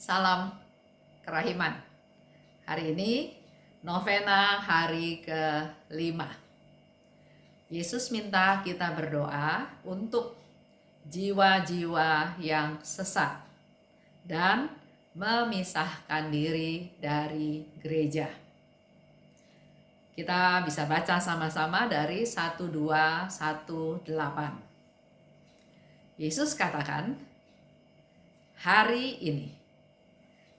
Salam kerahiman. Hari ini novena hari ke-5. Yesus minta kita berdoa untuk jiwa-jiwa yang sesat dan memisahkan diri dari gereja. Kita bisa baca sama-sama dari 1:2-1:8. Yesus katakan, hari ini.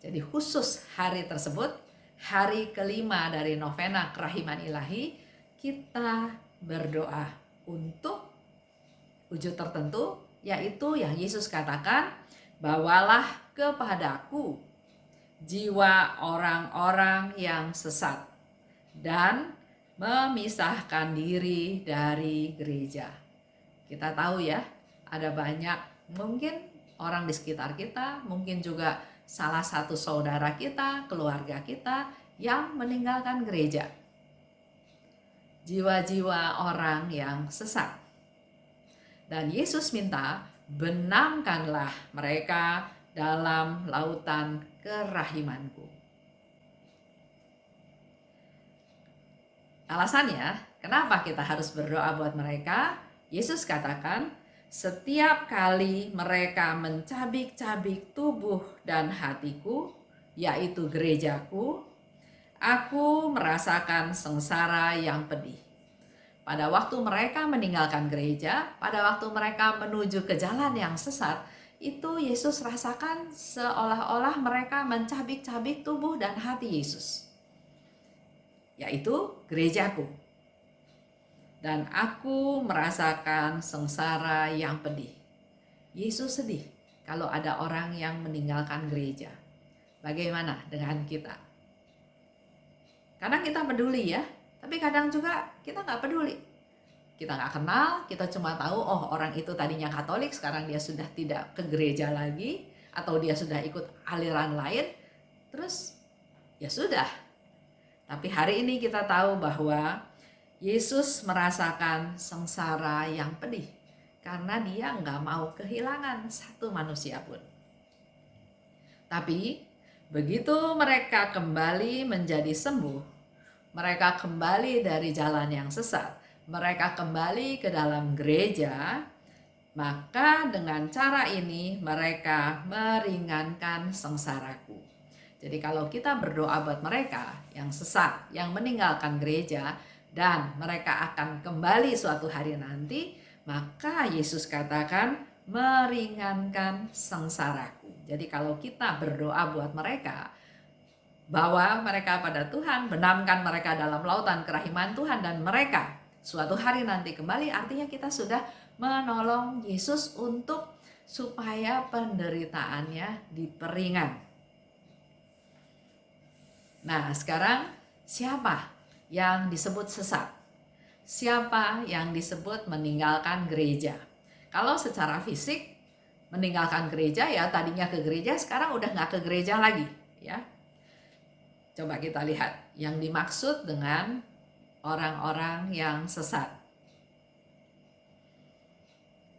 Jadi khusus hari tersebut, hari ke-5 dari novena kerahiman ilahi, kita berdoa untuk wujud tertentu, yaitu yang Yesus katakan, bawalah kepadaku jiwa orang-orang yang sesat dan memisahkan diri dari gereja. Kita tahu ya, ada banyak mungkin orang di sekitar kita, mungkin juga salah satu saudara kita, keluarga kita yang meninggalkan gereja. Jiwa-jiwa orang yang sesat. Dan Yesus minta, benamkanlah mereka dalam lautan kerahimanku. Alasannya, kenapa kita harus berdoa buat mereka? Yesus katakan, setiap kali mereka mencabik-cabik tubuh dan hatiku, yaitu gerejaku, aku merasakan sengsara yang pedih. Pada waktu mereka meninggalkan gereja, pada waktu mereka menuju ke jalan yang sesat, itu Yesus rasakan seolah-olah mereka mencabik-cabik tubuh dan hati Yesus, yaitu gerejaku. Dan aku merasakan sengsara yang pedih. Yesus sedih kalau ada orang yang meninggalkan gereja. Bagaimana dengan kita? Kadang kita peduli ya, tapi kadang juga kita nggak peduli. Kita nggak kenal, kita cuma tahu, oh orang itu tadinya Katolik, sekarang dia sudah tidak ke gereja lagi, atau dia sudah ikut aliran lain, terus ya sudah. Tapi hari ini kita tahu bahwa Yesus merasakan sengsara yang pedih karena dia nggak mau kehilangan satu manusia pun. Tapi begitu mereka kembali menjadi sembuh, mereka kembali dari jalan yang sesat, mereka kembali ke dalam gereja, maka dengan cara ini mereka meringankan sengsaraku. Jadi kalau kita berdoa buat mereka yang sesat, yang meninggalkan gereja, dan mereka akan kembali suatu hari nanti, maka Yesus katakan meringankan sengsaraku. Jadi kalau kita berdoa buat mereka, bawa mereka pada Tuhan, benamkan mereka dalam lautan kerahiman Tuhan, dan mereka suatu hari nanti kembali, artinya kita sudah menolong Yesus untuk supaya penderitaannya diperingan. Nah, sekarang siapa yang disebut sesat? Siapa yang disebut meninggalkan gereja? Kalau secara fisik meninggalkan gereja, ya tadinya ke gereja, sekarang udah nggak ke gereja lagi, ya. Coba kita lihat yang dimaksud dengan orang-orang yang sesat.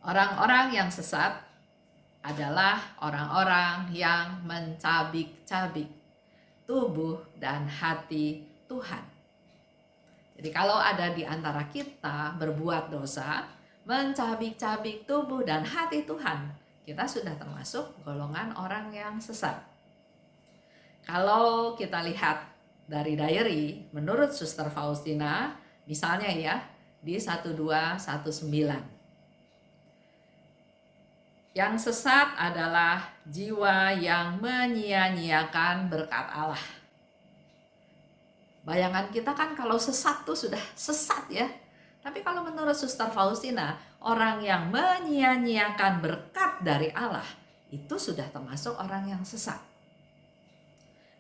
Orang-orang yang sesat adalah orang-orang yang mencabik-cabik tubuh dan hati Tuhan. Jadi kalau ada di antara kita berbuat dosa, mencabik-cabik tubuh dan hati Tuhan, kita sudah termasuk golongan orang yang sesat. Kalau kita lihat dari diary, menurut Suster Faustina, misalnya ya, di 1219. Yang sesat adalah jiwa yang menyia-nyiakan berkat Allah. Bayangan kita kan kalau sesat tuh sudah sesat ya. Tapi kalau menurut Suster Faustina, orang yang menyia-nyiakan berkat dari Allah, itu sudah termasuk orang yang sesat.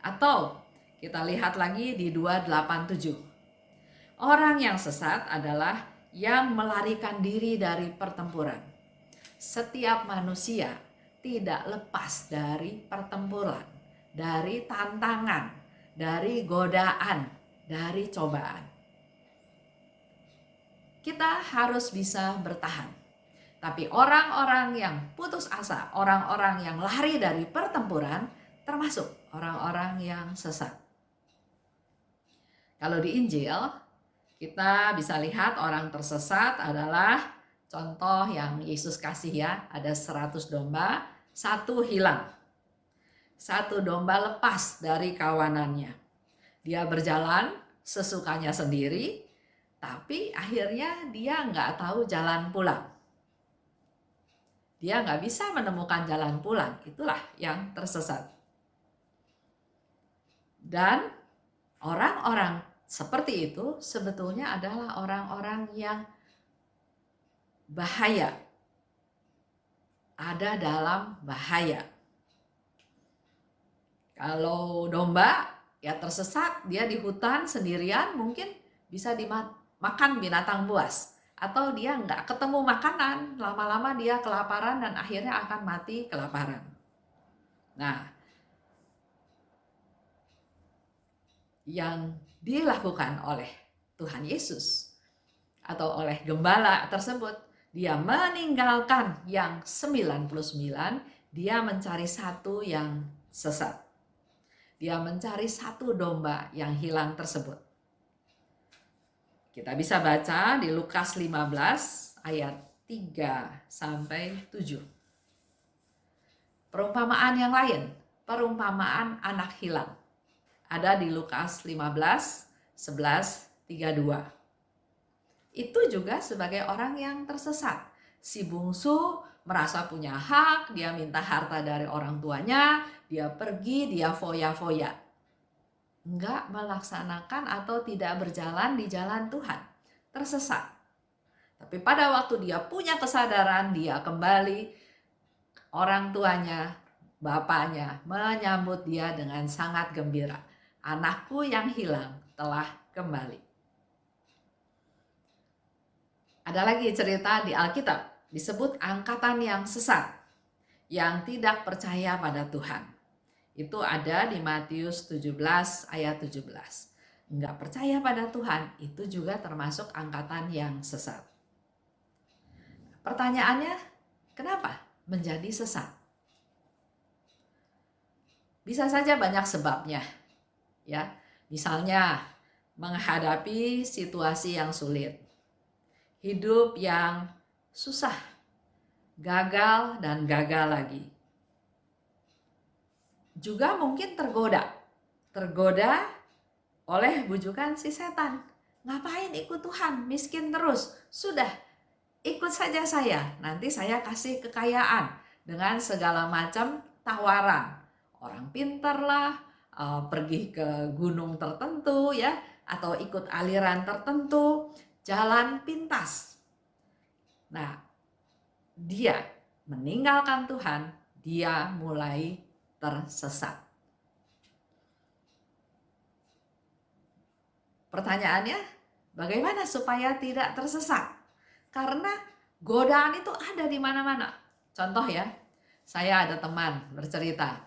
Atau kita lihat lagi di 287. Orang yang sesat adalah yang melarikan diri dari pertempuran. Setiap manusia tidak lepas dari pertempuran, dari tantangan, dari godaan, dari cobaan. Kita harus bisa bertahan. Tapi orang-orang yang putus asa, orang-orang yang lari dari pertempuran, termasuk orang-orang yang sesat. Kalau di Injil, kita bisa lihat orang tersesat adalah contoh yang Yesus kasih ya, ada 100 domba, satu hilang. Satu domba lepas dari kawanannya. Dia berjalan sesukanya sendiri, tapi akhirnya dia nggak tahu jalan pulang. Dia nggak bisa menemukan jalan pulang, itulah yang tersesat. Dan orang-orang seperti itu sebetulnya adalah orang-orang yang bahaya, ada dalam bahaya. Kalau domba ya tersesat, dia di hutan sendirian, mungkin bisa dimakan binatang buas. Atau dia nggak ketemu makanan, lama-lama dia kelaparan dan akhirnya akan mati kelaparan. Nah, yang dilakukan oleh Tuhan Yesus atau oleh gembala tersebut, dia meninggalkan yang 99, dia mencari satu yang sesat. Dia mencari satu domba yang hilang tersebut. Kita bisa baca di Lukas 15 ayat 3 sampai 7. Perumpamaan yang lain, perumpamaan anak hilang. Ada di Lukas 15, 11, 32. Itu juga sebagai orang yang tersesat. Si bungsu merasa punya hak, dia minta harta dari orang tuanya, dia pergi, dia foya-foya. Enggak melaksanakan atau tidak berjalan di jalan Tuhan. Tersesat. Tapi pada waktu dia punya kesadaran, dia kembali, orang tuanya, bapaknya menyambut dia dengan sangat gembira. Anakku yang hilang telah kembali. Ada lagi cerita di Alkitab, disebut angkatan yang sesat, yang tidak percaya pada Tuhan. Itu ada di Matius 17 ayat 17. Enggak percaya pada Tuhan, itu juga termasuk angkatan yang sesat. Pertanyaannya, kenapa menjadi sesat? Bisa saja banyak sebabnya. Ya, misalnya menghadapi situasi yang sulit, hidup yang susah, gagal dan gagal lagi. Juga mungkin tergoda oleh bujukan si setan. Ngapain ikut Tuhan, miskin terus, sudah ikut saja saya, nanti saya kasih kekayaan dengan segala macam tawaran. Orang pintar lah, pergi ke gunung tertentu ya, atau ikut aliran tertentu, jalan pintas. Nah, dia meninggalkan Tuhan, dia mulai tersesat. Pertanyaannya, bagaimana supaya tidak tersesat? Karena godaan itu ada di mana-mana. Contoh ya, saya ada teman bercerita,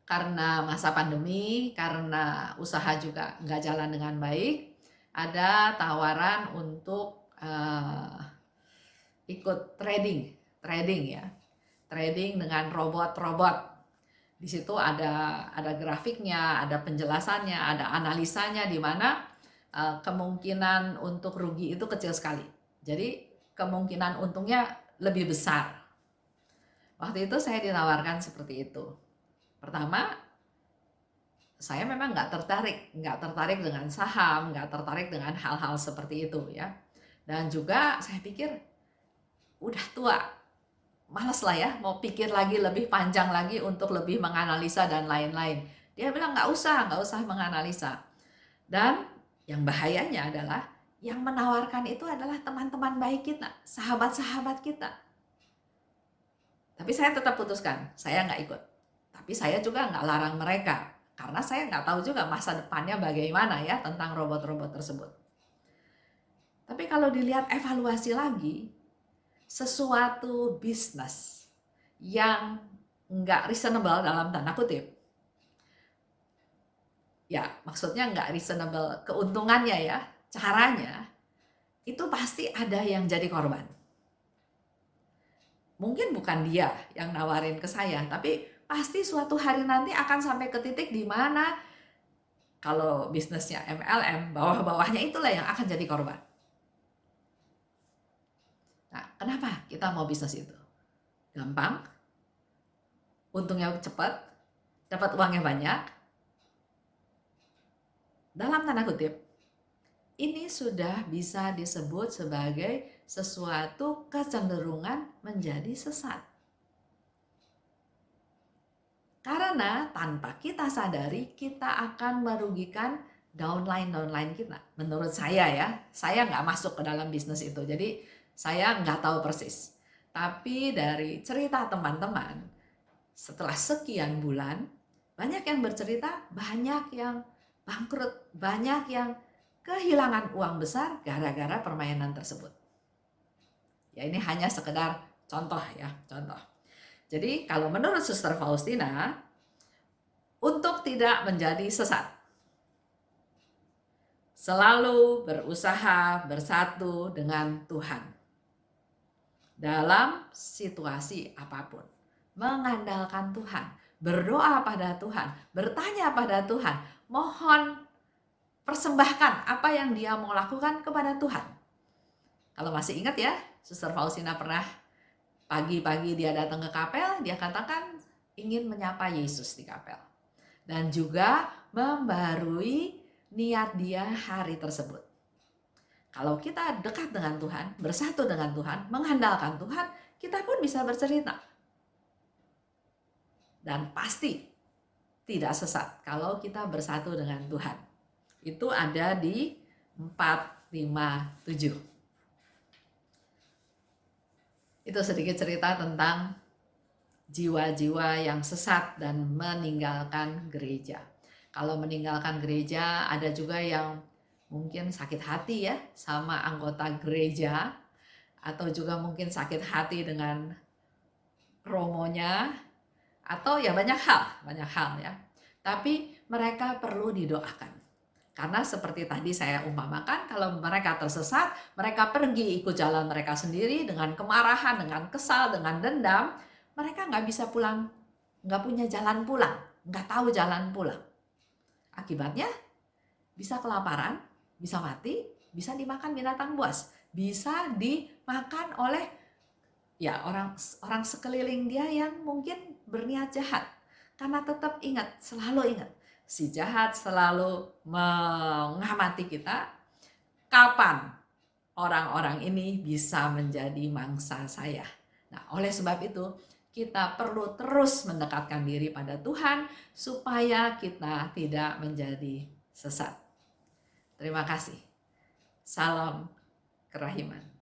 karena masa pandemi, karena usaha juga nggak jalan dengan baik, ada tawaran untuk ikut trading ya, trading dengan robot-robot. Di situ ada grafiknya, ada penjelasannya, ada analisanya, di mana kemungkinan untuk rugi itu kecil sekali. Jadi kemungkinan untungnya lebih besar. Waktu itu saya ditawarkan seperti itu. Pertama, saya memang nggak tertarik dengan saham, nggak tertarik dengan hal-hal seperti itu ya. Dan juga saya pikir udah tua, males lah ya, mau pikir lagi lebih panjang lagi untuk lebih menganalisa dan lain-lain. Dia bilang nggak usah menganalisa. Dan yang bahayanya adalah yang menawarkan itu adalah teman-teman baik kita, sahabat-sahabat kita. Tapi saya tetap putuskan, saya nggak ikut. Tapi saya juga nggak larang mereka, karena saya nggak tahu juga masa depannya bagaimana ya tentang robot-robot tersebut. Tapi kalau dilihat evaluasi lagi, sesuatu bisnis yang nggak reasonable dalam tanda kutip, ya maksudnya nggak reasonable keuntungannya ya, caranya, itu pasti ada yang jadi korban. Mungkin bukan dia yang nawarin ke saya, tapi pasti suatu hari nanti akan sampai ke titik di mana kalau bisnisnya MLM, bawah-bawahnya itulah yang akan jadi korban. Nah, kenapa kita mau bisnis itu? Gampang, untungnya cepat, dapat uangnya banyak. Dalam tanda kutip, ini sudah bisa disebut sebagai sesuatu kecenderungan menjadi sesat. Karena tanpa kita sadari, kita akan merugikan downline kita. Menurut saya ya, saya nggak masuk ke dalam bisnis itu, jadi saya nggak tahu persis. Tapi dari cerita teman-teman, setelah sekian bulan, banyak yang bercerita, banyak yang bangkrut, banyak yang kehilangan uang besar gara-gara permainan tersebut. Ya ini hanya sekedar contoh ya, contoh. Jadi kalau menurut Suster Faustina, untuk tidak menjadi sesat, selalu berusaha bersatu dengan Tuhan dalam situasi apapun. Mengandalkan Tuhan, berdoa pada Tuhan, bertanya pada Tuhan, mohon persembahkan apa yang dia mau lakukan kepada Tuhan. Kalau masih ingat ya, Suster Faustina pernah pagi-pagi dia datang ke kapel, dia katakan ingin menyapa Yesus di kapel. Dan juga membarui niat dia hari tersebut. Kalau kita dekat dengan Tuhan, bersatu dengan Tuhan, mengandalkan Tuhan, kita pun bisa bercerita. Dan pasti tidak sesat kalau kita bersatu dengan Tuhan. Itu ada di 457. Itu sedikit cerita tentang jiwa-jiwa yang sesat dan meninggalkan gereja. Kalau meninggalkan gereja, ada juga yang mungkin sakit hati ya sama anggota gereja, atau juga mungkin sakit hati dengan romonya, atau ya banyak hal ya. Tapi mereka perlu didoakan. Karena seperti tadi saya umpamakan, kalau mereka tersesat, mereka pergi ikut jalan mereka sendiri dengan kemarahan, dengan kesal, dengan dendam, mereka nggak bisa pulang, nggak punya jalan pulang, nggak tahu jalan pulang. Akibatnya bisa kelaparan, bisa mati, bisa dimakan binatang buas, bisa dimakan oleh ya orang sekeliling dia yang mungkin berniat jahat. Karena tetap ingat, selalu ingat, si jahat selalu mengamati kita. Kapan orang-orang ini bisa menjadi mangsa saya? Nah, oleh sebab itu kita perlu terus mendekatkan diri pada Tuhan supaya kita tidak menjadi sesat. Terima kasih. Salam kerahiman.